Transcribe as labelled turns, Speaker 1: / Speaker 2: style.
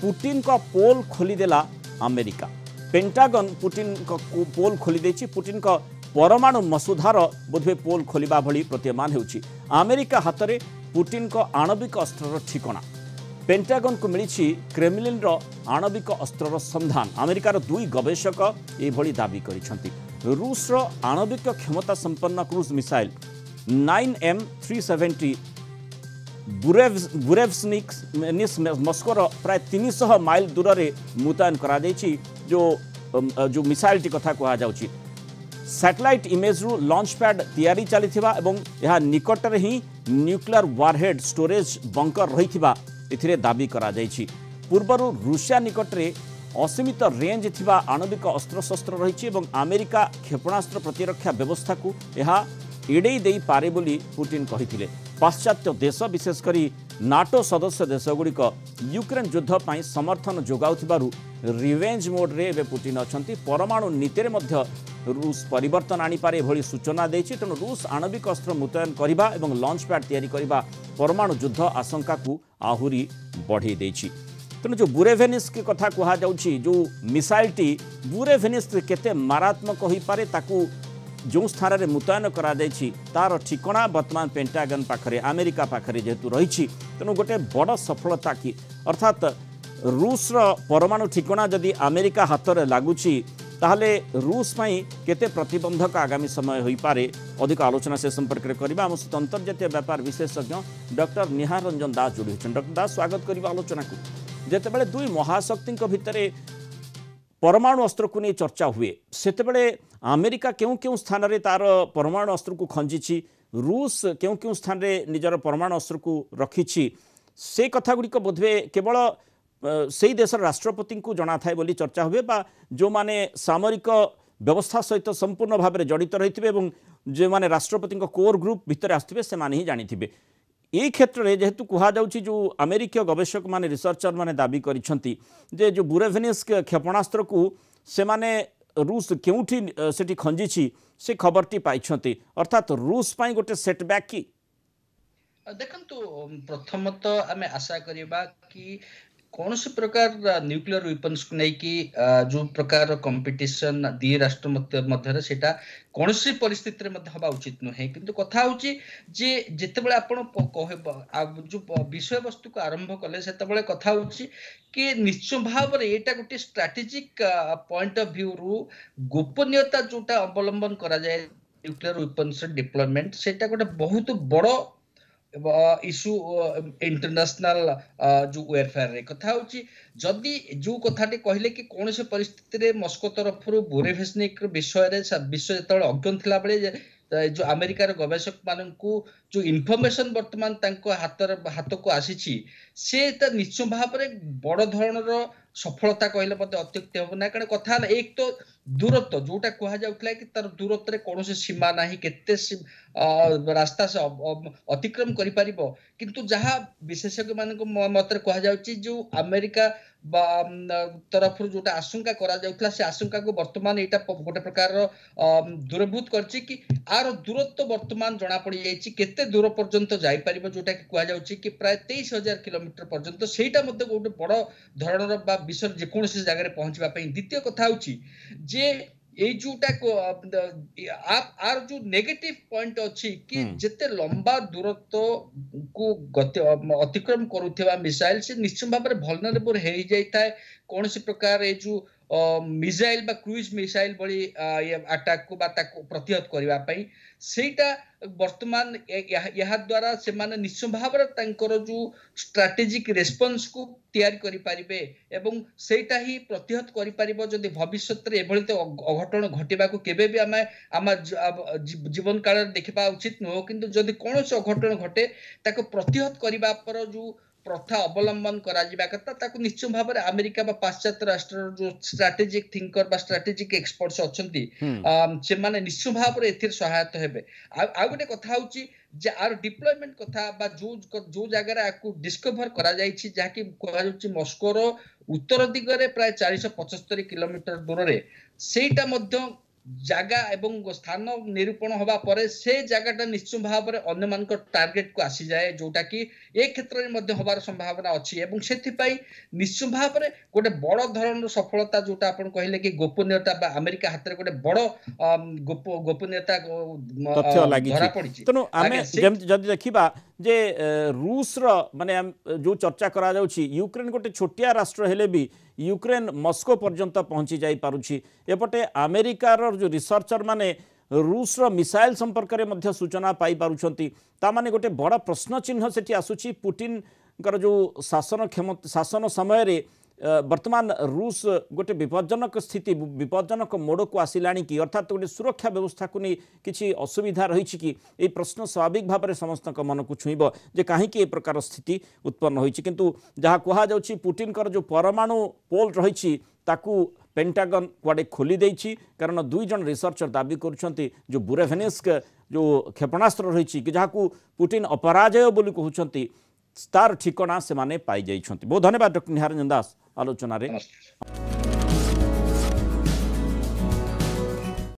Speaker 1: Putin का पोल खोलीदेला America. Pentagon Putin का पोल खोली देछि। पुटिन का परमाणु मसुधार बोधवे पोल खोलिबा भली प्रतीयमान हेउछि। अमेरिका हातरे पुटिन का आणविक अस्त्रर ठिकाना। पेंटागन को मिली क्रेमलिन रो आणविक अस्त्रर संधान। अमेरिकार दुई गवेषक एभली दाबी करिसेंति। रूस रो आणविक क्षमता संपन्न क्रूज मिसाइल 9M370 बुरेव्स्निक्स मस्कोर प्राय 300 माइल दूर में मुतयन करा देछि। जो मिसाइल टी कथा कहा जाउछि सैटेलाइट इमेज रु लॉन्च पैड तैयारी चलीथिबा एवं यह निकटरे ही न्यूक्लियर वारहेड स्टोरेज बंकर रहिथिबा एथिरे दाबी करा जाइछि। पूर्वरु रूसिया निकटरे असीमित रेंज थिबा आणविक अस्त्र शस्त्र रहिछि एवं अमेरिका क्षेपणास्त्र प्रतिरक्षा व्यवस्था को यह एड़े दे पारे बोली पुटिन कहिथिले। पाश्चात्य देश विशेषकर नाटो सदस्य देशगुड़िक यूक्रेन युद्ध पर समर्थन जोगाउथिबारु रिवेंज मोड रे एबे पुटिन अछंती। परमाणु नीति मध्य रूस परिवर्तन आनीपारे एभली सूचना देछि। तेणु रूस आणविक अस्त्र मुतयन करिबा एवं लॉन्च पैड तैयारी करिबा परमाणु युद्ध आशंका को आहुरी बढ़े देछि। तेणु जो बुरेवेनिस्क के कथा कहा जाउछि जो मिसाइल टी बुरेवेनिस्क केते मारात्मक होई पारे ताकू जो स्थान में मुतयन करा जाइछि तार ठिकाना वर्तमान पेंटागन पाखरे अमेरिका पाखरे जेतु रही। तेणु गोटे बड़ सफलता की अर्थात रूस परमाणु ठिकाना जदि अमेरिका हाथ में लगुच ताहले रूस पई केते प्रतिबंधक आगामी समय होई पारे। अधिक आलोचना से संपर्क में करबा हम सहित अंतर्जातीय व्यापार विशेषज्ञ डॉक्टर निहार रंजन दास जोड़ी होछन। डॉक्टर दास स्वागत करबा आलोचना को। जेतेबेले दुई महाशक्ति भितर परमाणु अस्त्र को नहीं चर्चा हुए सेतेबेले अमेरिका क्यों क्यों स्थान रे तार परमाणु अस्त्र को खंजी रूस क्यों क्यों स्थान रे निजर परमाणु अस्त्र को रखी से कथा गुड़िक बोधवे केवल से देश राष्ट्रपति को जना थाए बोली चर्चा हुए बा जो माने सामरिक व्यवस्था सहित संपूर्ण भाव में जड़ित रही है जो माने राष्ट्रपति कोर ग्रुप भितर आसथिबे से माने ही जानिथिबे। ये क्षेत्र में जेहेतु कहुच्छी जो अमेरिकीय गवेषक माने रिसर्चर माने दाबी करिसेंति जे जो बुरेवेनिस्क क्षेपणास्त्र को से माने रूस क्योंठी सेठी खंजी से खबरटी पाइछंती अर्थात रूस पाई गोटे सेटबैक की
Speaker 2: देखंतु प्रथमत आमे आशा करिबा कि कौन से प्रकार न्यूक्लियर वेपन्स को नहीं कि जो प्रकार कंपटीशन दी राष्ट्र मध्य सेटा कौन सी परिस्थिति में हवा उचित नुहे किंतु कथा होची जे जेतेबेले आपण जो विषय वस्तु को आरंभ कले सेतेबेले कथा होची कि निश्चय भाव रे एटा गोटे स्ट्रेटेजिक पॉइंट ऑफ व्यू रु गोपनीयता जोटा अवलंबन करा जाए न्यूक्लियर वेपन्स डिप्लॉयमेंट सेटा गोटे बहुत बड़ो इश्यू इंटरनेशनल जो वेयरफेयर रे कथा होची जदि जो कथाटी कहले कि कौन से परिस्थिति रे मस्को तरफ बुरेवेनिस्क विषय रे विश्व जतले अज्ञान थिला बेले जो अमेरिका रे गवेषक माननकु जो इन्फॉर्मेशन वर्तमान तांको हाथ को आसीची से त निश्चय भाव रे बड़ धरणर सफलता कहले मते अत्युक्ति हो ना कारण कथा एक तो दूरत्व जोटा कहा जाउतला कि तार दूरत्व रे कौन से सीमा नाही केते रास्ता से अतिक्रम करि परिबो किंतु जहा विशेषज्ञ मान को मत रे कहा जाउची जो अमेरिका तरफ जोटा आशंका करा जाउतला से आशंका को वर्तमान एटा गोटे प्रकार दूरभूत करछि कि आर दूरत्व वर्तमान जना पड़ी जाइछि केते दूर पर्यंत जाई परिबो जोटा कि कहा जाउछि कि प्राय 23,000 किलोमीटर पर्यंत सेटा मध्ये गोटे बड़ धरणर बा विश्व जे कोनोसी जगह रे पहुंचबा पई। द्वितीय कथा होछि जे ए जोटा को आर जो नेगेटिव पॉइंट अछि कि जते लंबा दूरत्व को गति अतिक्रम करूथिबा मिसाइल से निश्चित भाव में वल्नरेबल हे जाय थाए कौन सी प्रकार ए जो मिसाइल बा क्रूज मिसाइल बड़ी अटैक को बा ताको प्रतिहत करबा पई सेटा वर्तमान यह द्वारा से माने निश्चय भाव तांकर जो स्ट्रेटेजिक रेस्पॉन्स को तैयारी करि परिबे एवं सेटा ही प्रतिहत करि परिबो जदि भविष्य रे एभली तो अघटन घटिबा को केबे भी आम जीवन काल देखिबा उचित न किंतु जदि कौन से अघटन घटे ताको प्रतिहत करबा पर जो प्रथा अवलंबन करा जिबा कथा ताको निश्चय भाव में अमेरिका बा पाश्चात्य राष्ट्र जो स्ट्रेटेजिक थिंकर बा स्ट्रेटेजिक एक्सपर्ट्स अछंती से माने निश्चय भाव में एथिर सहायता हेबे। आ गोटे कथा होची जे आर डिप्लॉयमेंट कथा बा जो जगह रे आकु डिस्कवर करा जाईछि जाकी कहा जाउछि मस्को रो उत्तर दिगरे प्राय 475 किलोमीटर दूर रे सेटा मध्य জায়গা এবং স্থান নিরূপण হওয়া পরে সে জায়গাটা নিশ্চিত ভাবে অন্য মান টার্গেট কু আসি যায় जोटा कि ए क्षेत्र में मध्य होबार संभावना अछि एवं सेथिपाई निश्चित भाव गोटे बड़ धरण सफलता जोटा आपण कहले कि गोपनीयता बा अमेरिका हाथ रे गोटे बड़ गोपनीयता
Speaker 1: तथ्य लागि
Speaker 2: धरा पड़ी
Speaker 1: तेणु आमे जदि देखिबा जे रूस रो माने जो चर्चा करा जाउछि यूक्रेन गोटे छोटिया राष्ट्र हेले भी यूक्रेन मस्को पर्यंत पहुंची जाई पारुछि एपटे अमेरिका रो जो रिसर्चर माने रूस रो मिसाइल संपर्क रे मध्य सूचना पाई पारुछंती ता माने गोटे बड़ा प्रश्न चिन्ह सेठी आसुछि पुतिन कर जो शासन समय रे वर्तमान रूस गोटे विपज्जनक स्थिति विपज्जनक मोड़ को आसिलाणी कि अर्थात गोटे सुरक्षा व्यवस्था को नहीं किसी असुविधा रही कि ये प्रश्न स्वाभाविक भाव में समस्त मन को छुईब जे कहीं ए प्रकार स्थिति उत्पन्न होती किंतु जहाँ कहुच्छी पुतिन जो परमाणु पोल रही ताकू पेंटागन कुआडे खोली देछि कारण दुई जन रिसर्चर दाबी करुछंती जो बुरेवेनिस्क जो क्षेपणास्त्र रही कि जहाँ पुतिन अपराजय बोली कहउछंती तार ठिकना से माने पाई जाइछंती। बहुत धन्यवाद डॉक्टर निहारंजन दास आलोचना रे।